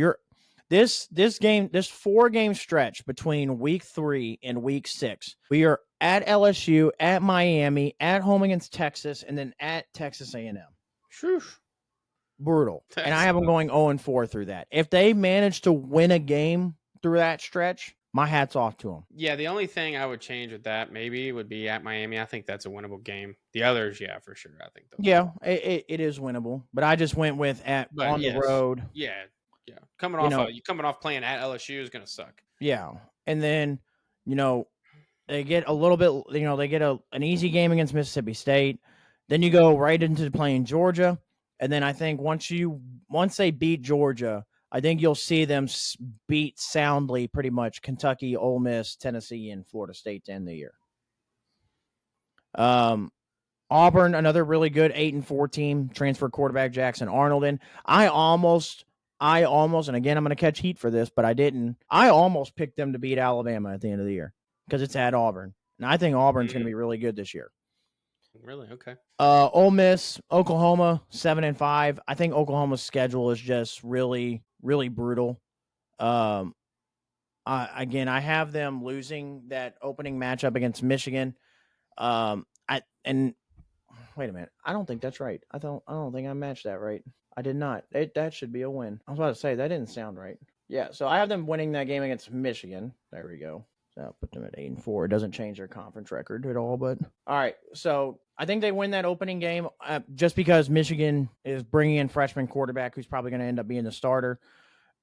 This 4-game stretch between week 3 and week 6, we are at LSU, at Miami, at home against Texas, and then at Texas A&M. Shoosh. Brutal. And I have them going 0-4 through that. If they manage to win a game through that stretch, my hat's off to them. Yeah, the only thing I would change with that maybe would be at Miami. I think that's a winnable game. The others, yeah, for sure. I think those. Yeah, it is winnable. But I just went with the road. Yeah. Yeah. Coming off playing at LSU is going to suck. Yeah. And then, they get a little bit, they get an easy game against Mississippi State. Then you go right into playing Georgia. And then I think once they beat Georgia, I think you'll see them beat soundly pretty much Kentucky, Ole Miss, Tennessee, and Florida State to end the year. Auburn, another really good 8-4 team, transfer quarterback Jackson Arnold in. I almost, and again, I'm going to catch heat for this, but I didn't. I almost picked them to beat Alabama at the end of the year because it's at Auburn. And I think Auburn's going to be really good this year. Really? Okay. Ole Miss, Oklahoma, 7-5. I think Oklahoma's schedule is just really, really brutal. Again, I have them losing that opening matchup against Michigan. And wait a minute, I don't think that's right. I don't think I matched that right. I did not. That should be a win. I was about to say that didn't sound right. Yeah, so I have them winning that game against Michigan. There we go. So I'll put them at 8-4. It doesn't change their conference record at all, but all right. So I think they win that opening game just because Michigan is bringing in freshman quarterback who's probably going to end up being the starter.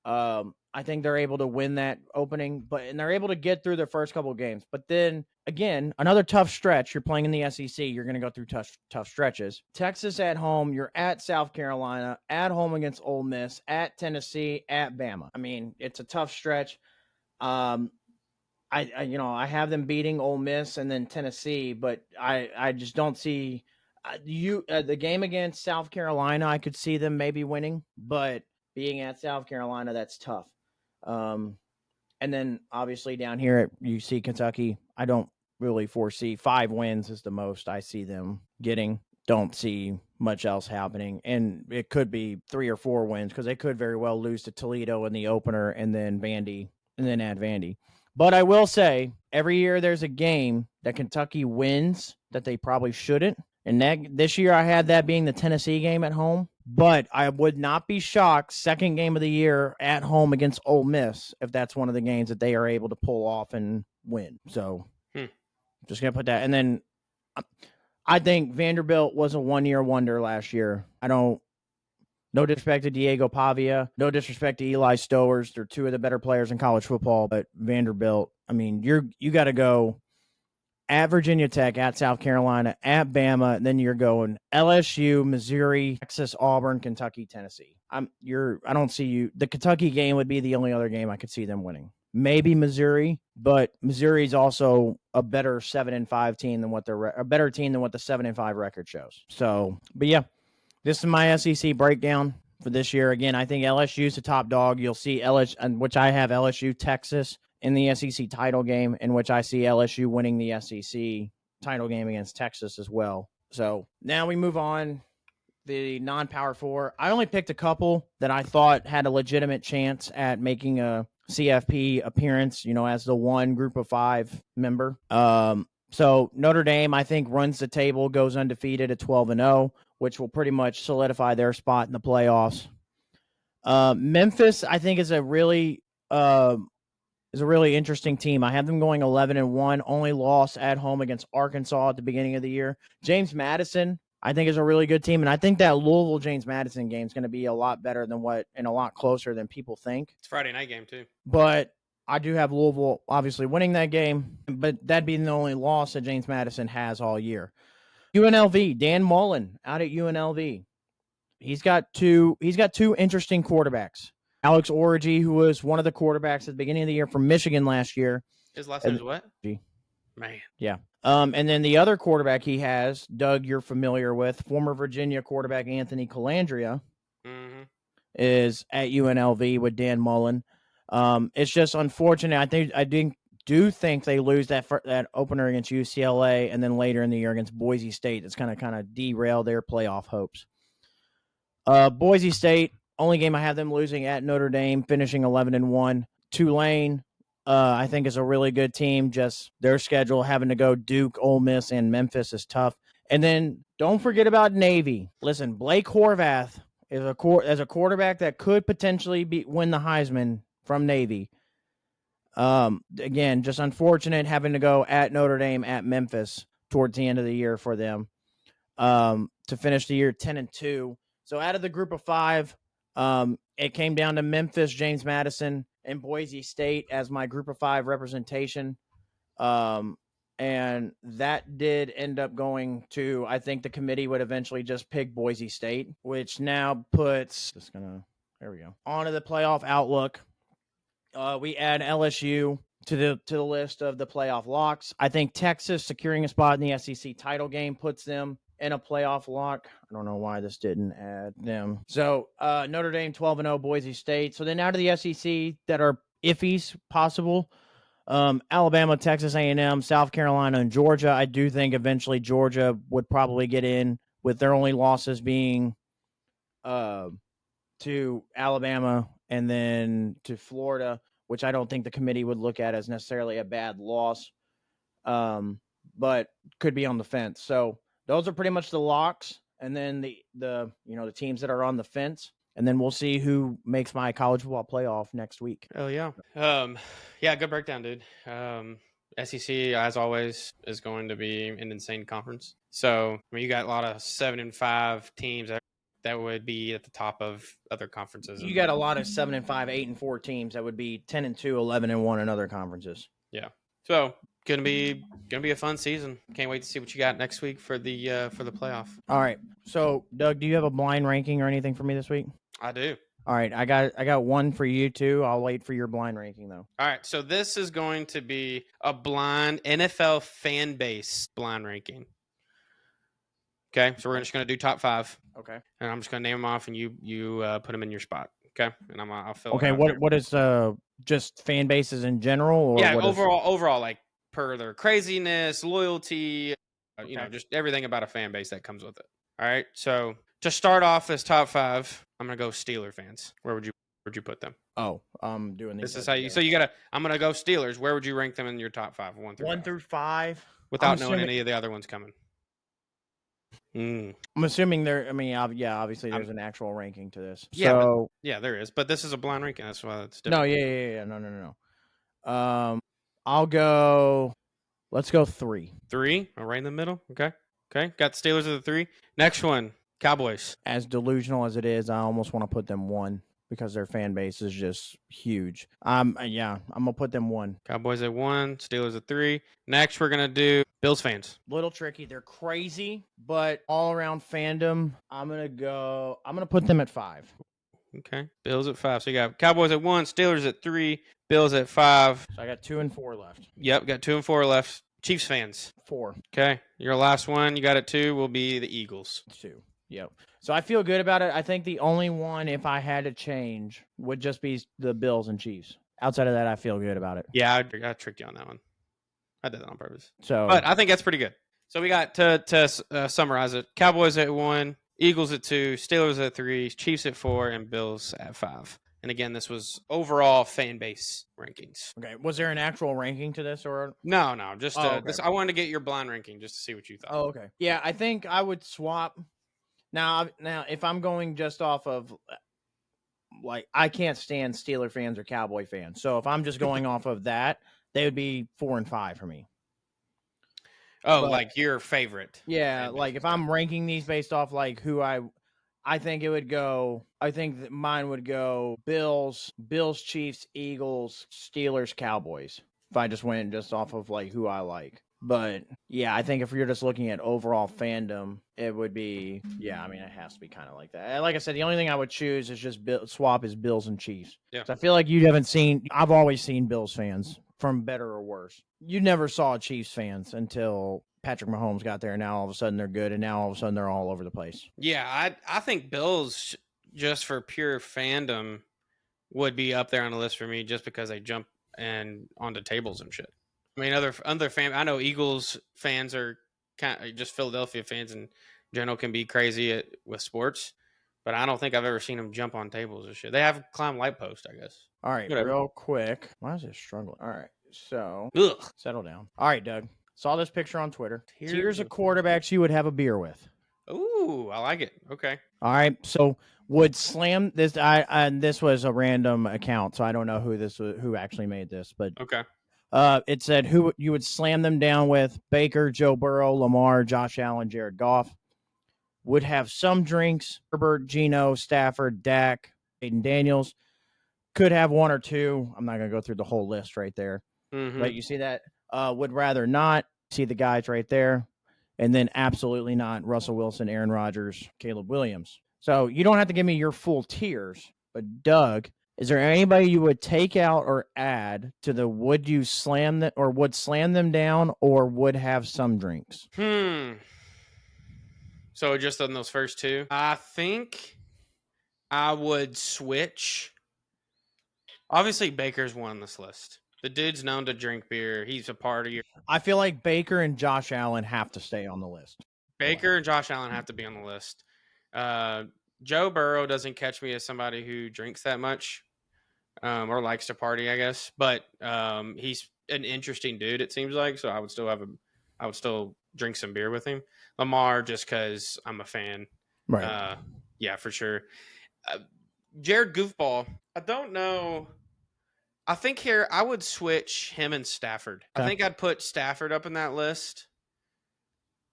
I think they're able to win that opening, and they're able to get through their first couple of games. But then again, another tough stretch. You're playing in the SEC. You're going to go through tough stretches. Texas at home. You're at South Carolina. At home against Ole Miss. At Tennessee. At Bama. I mean, it's a tough stretch. I have them beating Ole Miss and then Tennessee, but I just don't see the game against South Carolina. I could see them maybe winning, but being at South Carolina, that's tough. And then obviously down here you see Kentucky. I don't really foresee 5 wins is the most I see them getting. Don't see much else happening, and it could be 3 or 4 wins because they could very well lose to Toledo in the opener and then Vandy and then add Vandy. But I will say, every year there's a game that Kentucky wins that they probably shouldn't. And this year I had that being the Tennessee game at home. But I would not be shocked, second game of the year at home against Ole Miss, if that's one of the games that they are able to pull off and win. So, just going to put that. And then I think Vanderbilt was a one-year wonder last year. No disrespect to Diego Pavia. No disrespect to Eli Stowers. They're 2 of the better players in college football. But Vanderbilt, I mean, you got to go at Virginia Tech, at South Carolina, at Bama, and then you're going LSU, Missouri, Texas, Auburn, Kentucky, Tennessee. I don't see you. The Kentucky game would be the only other game I could see them winning. Maybe Missouri, but Missouri's also a better 7-5 team than what a better team than what the 7-5 record shows. So, but yeah. This is my SEC breakdown for this year. Again, I think LSU is the top dog. You'll see LSU, which I have LSU, Texas in the SEC title game, in which I see LSU winning the SEC title game against Texas as well. So now we move on. The non-Power 4. I only picked a couple that I thought had a legitimate chance at making a CFP appearance, as the one Group of 5 member. So Notre Dame, I think, runs the table, goes undefeated at 12-0. Which will pretty much solidify their spot in the playoffs. Memphis, I think, is a really is a really interesting team. I have them going 11-1, only loss at home against Arkansas at the beginning of the year. James Madison, I think, is a really good team, and I think that Louisville James Madison game is going to be a lot better than and a lot closer than people think. It's a Friday night game too. But I do have Louisville obviously winning that game, but that being the only loss that James Madison has all year. UNLV, Dan Mullen out at UNLV. He's got two interesting quarterbacks. Alex Origi, who was one of the quarterbacks at the beginning of the year from Michigan last year. His last name is what? G. Man. Yeah. And then the other quarterback he has, Doug, you're familiar with, former Virginia quarterback Anthony Calandria, is at UNLV with Dan Mullen. It's just unfortunate. I do think they lose that opener against UCLA, and then later in the year against Boise State. It's kind of derail their playoff hopes. Boise State, only game I have them losing at Notre Dame, finishing 11-1. Tulane, I think, is a really good team. Just their schedule, having to go Duke, Ole Miss, and Memphis is tough. And then don't forget about Navy. Listen, Blake Horvath is as a quarterback that could potentially win the Heisman from Navy. Again, just unfortunate having to go at Notre Dame, at Memphis towards the end of the year for them, to finish the year 10-2. So out of the group of 5, it came down to Memphis, James Madison, and Boise State as my group of 5 representation. And that did end up going to, I think the committee would eventually just pick Boise State, which now puts, there we go, onto the playoff outlook. We add LSU to the list of the playoff locks. I think Texas securing a spot in the SEC title game puts them in a playoff lock. I don't know why this didn't add them. So Notre Dame 12-0, Boise State. So then out of the SEC that are iffies possible, Alabama, Texas A&M, South Carolina, and Georgia. I do think eventually Georgia would probably get in, with their only losses being to Alabama and then to Florida, which I don't think the committee would look at as necessarily a bad loss, but could be on the fence. So those are pretty much the locks, and then the teams that are on the fence, and then we'll see who makes my college football playoff next week. Oh yeah. Yeah, good breakdown, dude. SEC, as always, is going to be an insane conference. So I mean, you got a lot of 7-5 teams that would be at the top of other conferences. You got a lot of 7-5, 8-4 teams that would be 10-2, 11-1 in other conferences. Yeah. So gonna be a fun season. Can't wait to see what you got next week for the playoff. All right. So Doug, do you have a blind ranking or anything for me this week? I do. All right, I got one for you too. I'll wait for your blind ranking though. All right, so this is going to be a blind NFL fan base blind ranking. Okay, so we're just going to do top 5. Okay, and I'm just going to name them off, and you put them in your spot. Okay, and I'll fill. Okay, what is just fan bases in general, or yeah, overall, like per their craziness, loyalty, just everything about a fan base that comes with it. All right, so to start off this top 5, I'm gonna go Steeler fans. Where'd you put them? Oh, I'm doing these. This is how you. So you gotta. I'm gonna go Steelers. Where would you rank them in your top 5? 1 through 5. Without knowing any of the other ones coming. I'm assuming obviously there's an actual ranking to this. So there is, but this is a blind ranking. That's why it's different. No. I'll go. Let's go 3. 3, right in the middle. Okay. Got Steelers at the 3. Next one, Cowboys. As delusional as it is, I almost want to put them 1 because their fan base is just huge. I'm gonna put them 1. Cowboys at 1, Steelers at 3. Next, we're gonna do Bills fans. Little tricky. They're crazy, but all around fandom, I'm gonna put them at 5. Okay, Bills at 5. So you got Cowboys at 1, Steelers at 3, Bills at 5. So I got 2 and 4 left. Yep, got 2 and 4 left. Chiefs fans. 4. Okay, your last one, you got at 2, will be the Eagles. 2. Yep. So I feel good about it. I think the only one, if I had to change, would just be the Bills and Chiefs. Outside of that, I feel good about it. Yeah, I tricked you on that one. I did that on purpose. But I think that's pretty good. So we got to summarize it: Cowboys at 1, Eagles at 2, Steelers at 3, Chiefs at 4, and Bills at 5. And again, this was overall fan base rankings. Okay. Was there an actual ranking to this, or no? Just this. I wanted to get your blind ranking just to see what you thought. Oh, okay. Yeah, I think I would swap. Now, if I'm going just off of like I can't stand Steeler fans or Cowboy fans. So if I'm just going off of that, they would be 4 and 5 for me. Oh, But, like your favorite? yeah, like if I'm ranking these based off like who I think it would go. I think that mine would go Bills, Chiefs, Eagles, Steelers, Cowboys. If I just went just off of like who I like. But yeah, I think if you're just looking at overall fandom, it would be I mean, it has to be kind of like that. Like I said, the only thing I would choose is just swap is Bills and Chiefs. Yeah. So I feel like you haven't seen. I've always seen Bills fans, from better or worse. You never saw Chiefs fans until Patrick Mahomes got there, and now all of a sudden they're good, and now all of a sudden they're all over the place. Yeah, I think Bills, just for pure fandom, would be up there on the list for me, just because they jump and onto tables and shit. I mean, other fan. I know Eagles fans are kind of just Philadelphia fans in general can be crazy with sports, but I don't think I've ever seen them jump on tables and shit. They have climbed light post, I guess. All right, Whatever. real quick. Why is it struggling? All right, so Ugh. settle down. All right, Doug. Saw this picture on Twitter. Tiers Tiers of of- quarterbacks you would have a beer with. Ooh, I like it. Okay. All right, so would slam this. And this was a random account, so I don't know who actually made this, but Okay. it said who you would slam them down with: Baker, Joe Burrow, Lamar, Josh Allen, Jared Goff. Would have some drinks: Herbert, Geno, Stafford, Dak, Aiden Daniels. Could have one or two. I'm not going to go through the whole list right there. Mm-hmm. But you see that? Would rather not. See the guys right there. And then absolutely not Russell Wilson, Aaron Rodgers, Caleb Williams. So you don't have to give me your full tiers. But Doug, is there anybody you would take out or add to the would you slam them or would slam them down or would have some drinks? So just on those first two, I think I would switch. Obviously, Baker's one on this list. The dude's known to drink beer. He's a partier. I feel like Baker and Josh Allen have to stay on the list. Baker and Josh Allen have to be on the list. Joe Burrow doesn't catch me as somebody who drinks that much or likes to party, I guess. But he's an interesting dude, it seems like. So I would still drink some beer with him. Lamar, just because I'm a fan. Right. Yeah, for sure. Jared Goofball, I don't know. I think here I would switch him and Stafford. Okay. I think I'd put Stafford up in that list.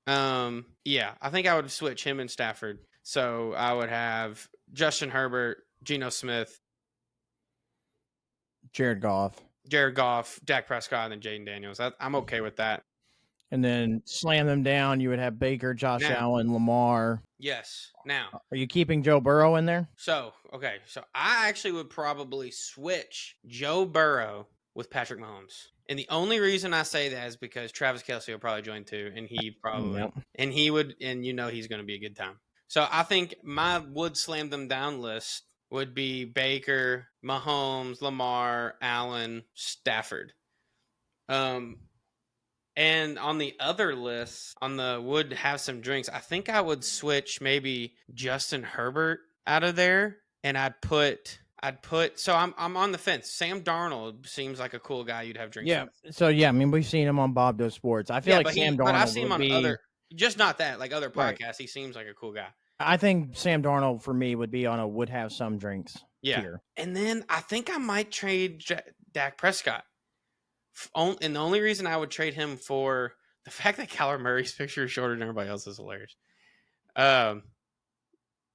Yeah, I think I would switch him and Stafford. So I would have Justin Herbert, Geno Smith, Jared Goff, Dak Prescott, and then Jaden Daniels. I'm okay with that. and then slam them down. You would have Baker, Josh Allen, Lamar. Yes. Now, are you keeping Joe Burrow in there? So I actually would probably switch Joe Burrow with Patrick Mahomes. And the only reason I say that is because Travis Kelce will probably join too. And he probably, and he would, and he's going to be a good time. So I think my would slam them down list would be Baker, Mahomes, Lamar, Allen, Stafford. And on the other list, on the would have some drinks, I think I would switch maybe Justin Herbert out of there, and I'd put. So I'm on the fence. Sam Darnold seems like a cool guy you'd have drinks with. So I mean, we've seen him on Bob Does Sports. I feel like Sam Darnold. But I've seen him on other, just not that, like other podcasts. Right. He seems like a cool guy. I think Sam Darnold for me would be on a would have some drinks tier. And then I think I might trade Dak Prescott. And the only reason I would trade him for the fact that Kyler Murray's picture is shorter than everybody else is hilarious.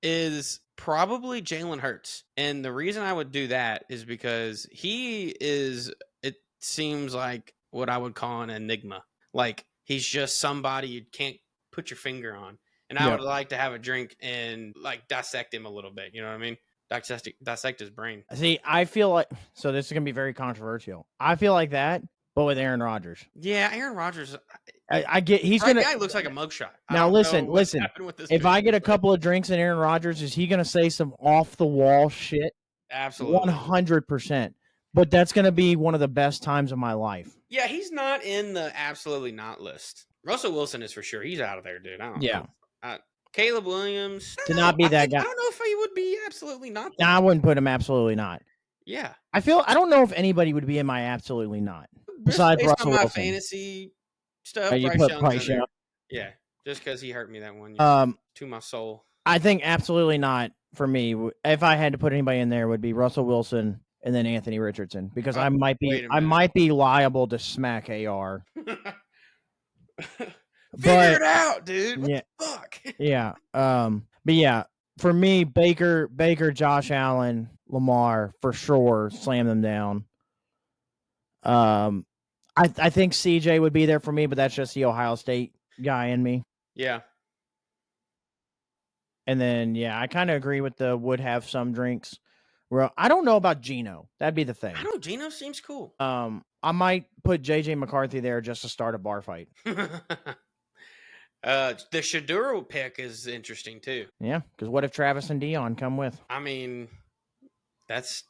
Is probably Jalen Hurts. And the reason I would do that is because it seems like what I would call an enigma. Like he's just somebody you can't put your finger on. And I would like to have a drink and like dissect him a little bit. You know what I mean? Dissect his brain. See, I feel like, so this is going to be very controversial. I feel like that, but with Aaron Rodgers. Yeah, Aaron Rodgers. I get, he's going to. Guy looks like a mugshot. Now, listen. If I get a couple of drinks and Aaron Rodgers, is he going to say some off the wall shit? Absolutely. 100%. But that's going to be one of the best times of my life. Yeah, he's not in the absolutely not list. Russell Wilson is for sure. He's out of there, dude. I don't know. Caleb Williams to not be that guy. I don't know if he would be absolutely not. No, I wouldn't put him absolutely not. Yeah, I don't know if anybody would be in my absolutely not besides Russell on my Wilson. Fantasy stuff. You put Bryce Young. Yeah, just because he hurt me that one year. To my soul. I think absolutely not. for me, if I had to put anybody in there, would be Russell Wilson and then Anthony Richardson, because I might be liable to smack AR. Figure it out, dude. What Yeah, the fuck? yeah. But yeah, for me, Baker, Josh Allen, Lamar for sure, slam them down. I think CJ would be there for me, but that's just the Ohio State guy in me. Yeah. And then I kind of agree with the would have some drinks. Well, I don't know about Geno. That'd be the thing. I know Geno seems cool. I might put JJ McCarthy there just to start a bar fight. The Shaduro pick is interesting too. Yeah, because what if Travis and Dion come with? I mean, that's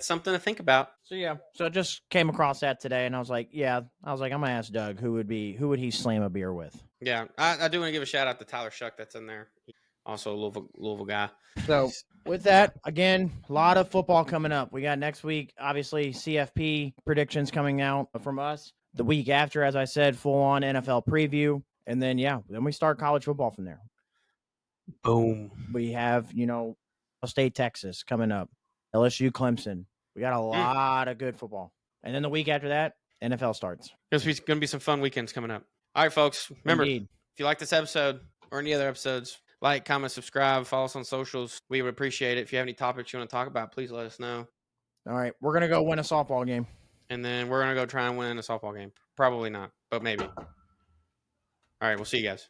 something to think about. So I just came across that today, and I was like, I'm gonna ask Doug who would he slam a beer with. Yeah, I do want to give a shout out to Tyler Shuck that's in there. Also a Louisville guy. So with that, again, a lot of football coming up. We got next week, obviously, CFP predictions coming out from us. The week after, as I said, full-on NFL preview. And then, then we start college football from there. Boom. We have, State, Texas coming up. LSU, Clemson. We got a lot of good football. And then the week after that, NFL starts. There's going to be some fun weekends coming up. All right, folks. Remember, if you like this episode or any other episodes, like, comment, subscribe, follow us on socials. We would appreciate it. If you have any topics you want to talk about, please let us know. All right. We're going to go win a softball game. And then we're going to go try and win a softball game. Probably not, but maybe. All right. We'll see you guys.